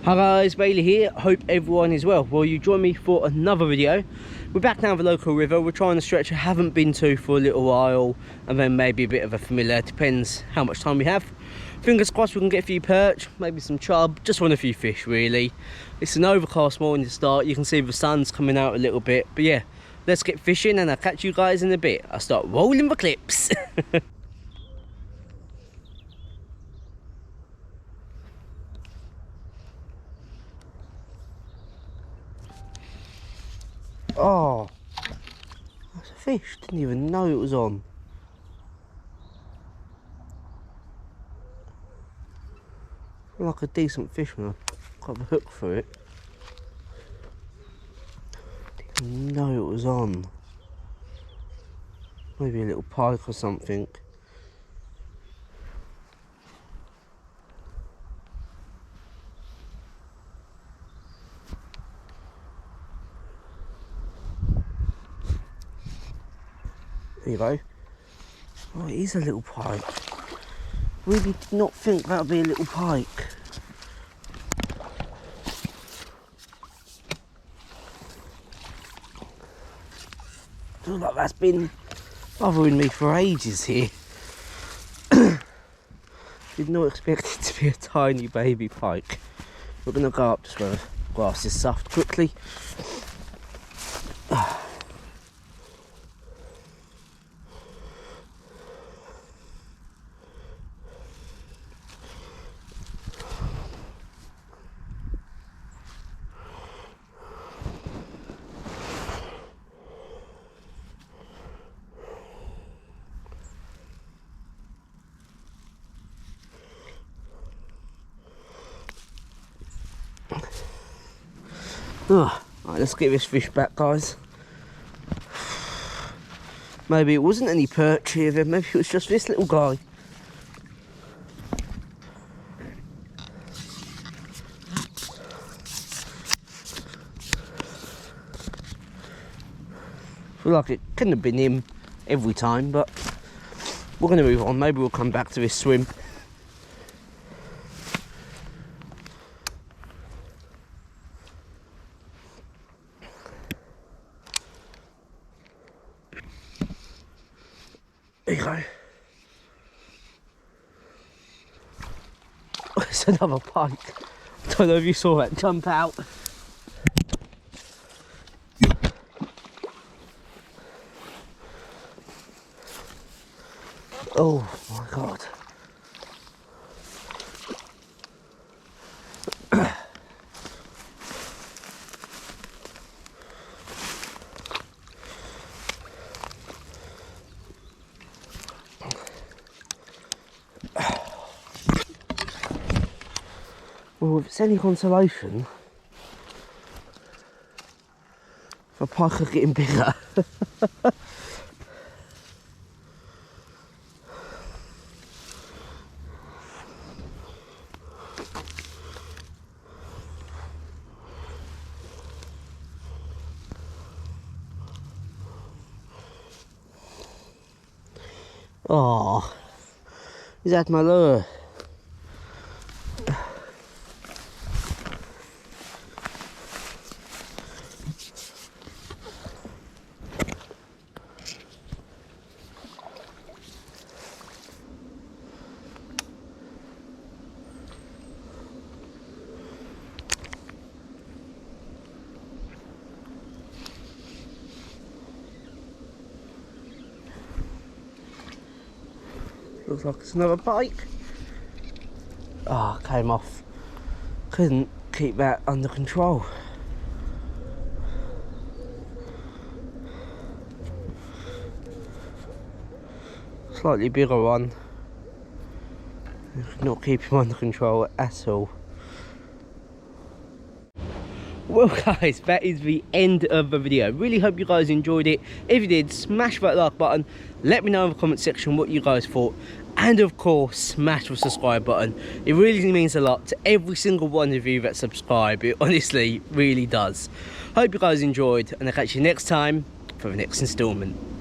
Hi guys, Bailey here. Hope everyone is well. Well, you join me for another video. We're back now at the local river. We're trying a stretch I haven't been to for a little while, and then maybe a bit of a familiar. Depends how much time we have. Fingers crossed we can get a few perch, maybe some chub, just want a few fish really. It's an overcast morning to start. You can see the sun's coming out a little bit, but yeah, let's get fishing and I'll catch you guys in a bit. I'll start rolling the clips. Oh, that's a fish. Didn't even know it was on. Feel like a decent fish when I got the hook for it. Didn't even know it was on. Maybe a little pike or something. There you go. Oh, it is a little pike. Really did not think that would be a little pike. Feels like that's been bothering me for ages here. Did not expect it to be a tiny baby pike. We're going to go up just where the grass is soft quickly. Right, let's get this fish back, guys. Maybe it wasn't any perch here then, maybe it was just this little guy. Feel like it couldn't have been him every time, but we're going to move on. Maybe we'll come back to this swim. There you go. Oh, it's another pike. I don't know if you saw that jump out. Oh my god. Well, if it's any consolation, the pike are getting bigger. Oh, he's had my lure. Looks like it's another pike. Oh, came off. Couldn't keep that under control. Slightly bigger one. Could not keep him under control at all. Well guys, that is the end of the video. Really hope you guys enjoyed it. If you did, smash that like button. Let me know in the comment section what you guys thought. And of course, smash the subscribe button. It really means a lot to every single one of you that subscribe. It honestly really does. Hope you guys enjoyed, and I'll catch you next time for the next installment.